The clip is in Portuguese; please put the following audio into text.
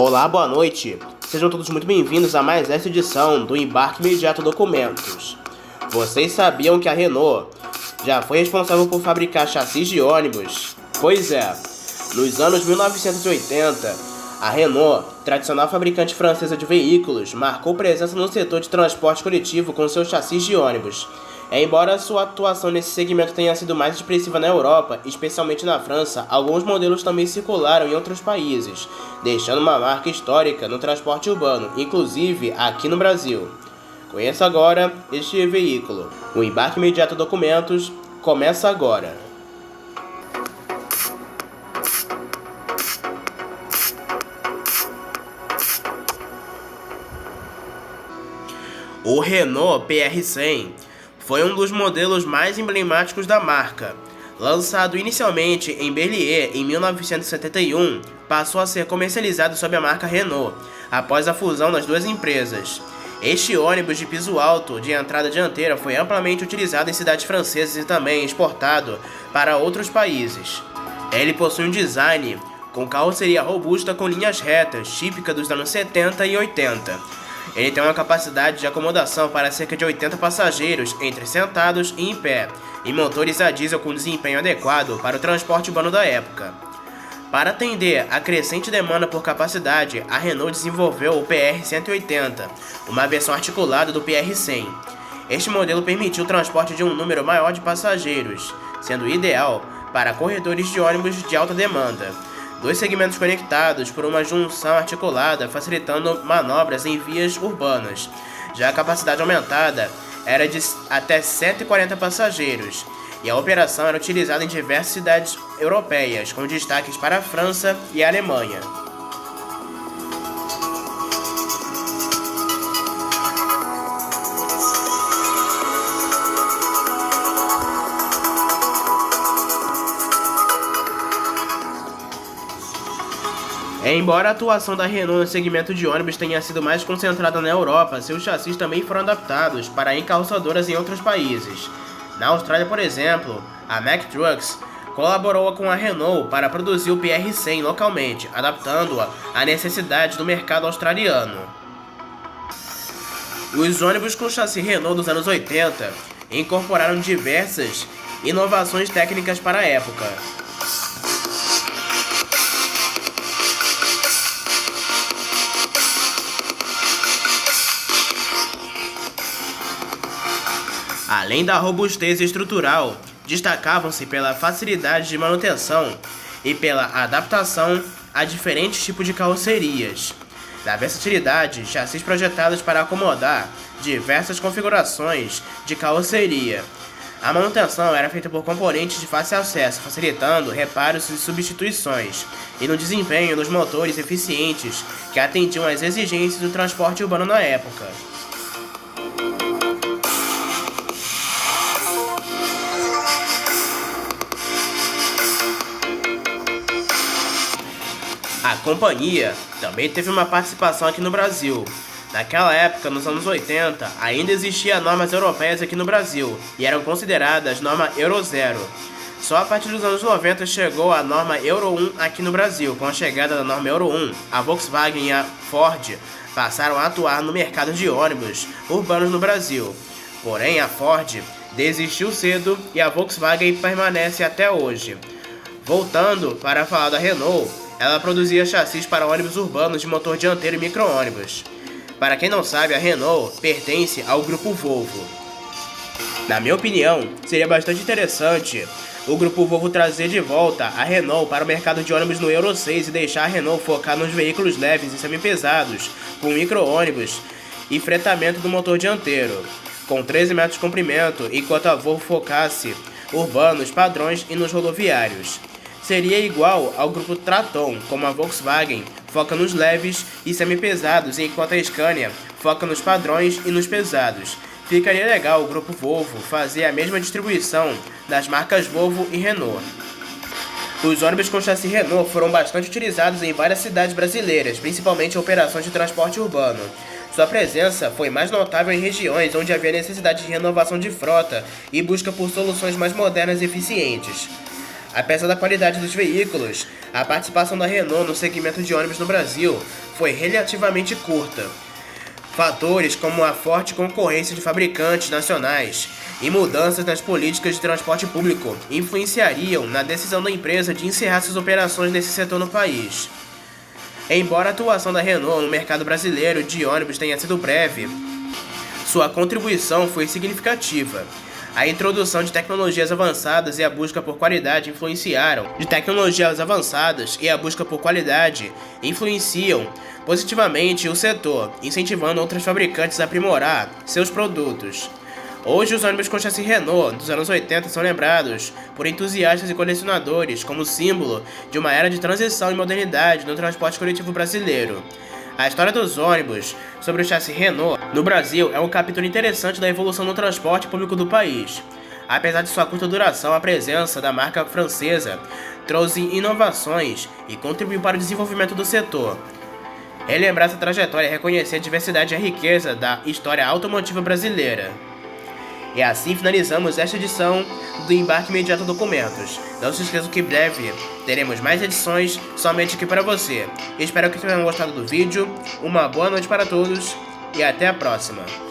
Olá, boa noite. Sejam todos muito bem-vindos a mais esta edição do Embarque Imediato Documentos. Vocês sabiam que a Renault já foi responsável por fabricar chassis de ônibus? Pois é, nos anos 1980, a Renault, tradicional fabricante francesa de veículos, marcou presença no setor de transporte coletivo com seus chassis de ônibus. Embora sua atuação nesse segmento tenha sido mais expressiva na Europa, especialmente na França, alguns modelos também circularam em outros países, deixando uma marca histórica no transporte urbano, inclusive aqui no Brasil. Conheça agora este veículo. O Embarque Imediato Documentos começa agora. O Renault PR100 foi um dos modelos mais emblemáticos da marca. Lançado inicialmente em Berlier em 1971, passou a ser comercializado sob a marca Renault, após a fusão das duas empresas. Este ônibus de piso alto de entrada dianteira foi amplamente utilizado em cidades francesas e também exportado para outros países. Ele possui um design com carroceria robusta com linhas retas, típica dos anos 70 e 80. Ele tem uma capacidade de acomodação para cerca de 80 passageiros, entre sentados e em pé, e motores a diesel com desempenho adequado para o transporte urbano da época. Para atender a crescente demanda por capacidade, a Renault desenvolveu o PR180, uma versão articulada do PR100. Este modelo permitiu o transporte de um número maior de passageiros, sendo ideal para corredores de ônibus de alta demanda. Dois segmentos conectados por uma junção articulada, facilitando manobras em vias urbanas. Já a capacidade aumentada era de até 140 passageiros, e a operação era utilizada em diversas cidades europeias, com destaques para a França e a Alemanha. Embora a atuação da Renault no segmento de ônibus tenha sido mais concentrada na Europa, seus chassis também foram adaptados para encarroçadoras em outros países. Na Austrália, por exemplo, a Mack Trucks colaborou com a Renault para produzir o PR100 localmente, adaptando-a à necessidade do mercado australiano. Os ônibus com chassi Renault dos anos 80 incorporaram diversas inovações técnicas para a época. Além da robustez estrutural, destacavam-se pela facilidade de manutenção e pela adaptação a diferentes tipos de carrocerias. Da versatilidade, chassis projetados para acomodar diversas configurações de carroceria. A manutenção era feita por componentes de fácil acesso, facilitando reparos e substituições, e no desempenho dos motores eficientes que atendiam às exigências do transporte urbano na época. A companhia também teve uma participação aqui no Brasil. Naquela época, nos anos 80, ainda existiam normas europeias aqui no Brasil e eram consideradas norma Euro 0. Só a partir dos anos 90 chegou a norma Euro 1 aqui no Brasil. Com a chegada da norma Euro 1, a Volkswagen e a Ford passaram a atuar no mercado de ônibus urbanos no Brasil. Porém, a Ford desistiu cedo e a Volkswagen permanece até hoje. Voltando para falar da Renault, ela produzia chassis para ônibus urbanos de motor dianteiro e micro-ônibus. Para quem não sabe, a Renault pertence ao grupo Volvo. Na minha opinião, seria bastante interessante o grupo Volvo trazer de volta a Renault para o mercado de ônibus no Euro 6 e deixar a Renault focar nos veículos leves e semi-pesados, com micro-ônibus e fretamento do motor dianteiro, com 13 metros de comprimento, enquanto a Volvo focasse urbanos padrões e nos rodoviários. Seria igual ao grupo Traton, como a Volkswagen foca nos leves e semi-pesados, enquanto a Scania foca nos padrões e nos pesados. Ficaria legal o grupo Volvo fazer a mesma distribuição das marcas Volvo e Renault. Os ônibus com chassi Renault foram bastante utilizados em várias cidades brasileiras, principalmente em operações de transporte urbano. Sua presença foi mais notável em regiões onde havia necessidade de renovação de frota e busca por soluções mais modernas e eficientes. Apesar da qualidade dos veículos, a participação da Renault no segmento de ônibus no Brasil foi relativamente curta. Fatores como a forte concorrência de fabricantes nacionais e mudanças nas políticas de transporte público influenciariam na decisão da empresa de encerrar suas operações nesse setor no país. Embora a atuação da Renault no mercado brasileiro de ônibus tenha sido breve, sua contribuição foi significativa. A introdução de tecnologias avançadas e a busca por qualidade influenciam positivamente o setor, incentivando outros fabricantes a aprimorar seus produtos. Hoje, os ônibus com chassi Renault dos anos 80 são lembrados por entusiastas e colecionadores como símbolo de uma era de transição e modernidade no transporte coletivo brasileiro. A história dos ônibus sobre o chassi Renault no Brasil é um capítulo interessante da evolução do transporte público do país. Apesar de sua curta duração, a presença da marca francesa trouxe inovações e contribuiu para o desenvolvimento do setor. Relembrar essa trajetória é reconhecer a diversidade e a riqueza da história automotiva brasileira. E assim finalizamos esta edição do Embarque Imediato Documentos. Não se esqueça que em breve teremos mais edições somente aqui para você. Espero que tenham gostado do vídeo, uma boa noite para todos e até a próxima.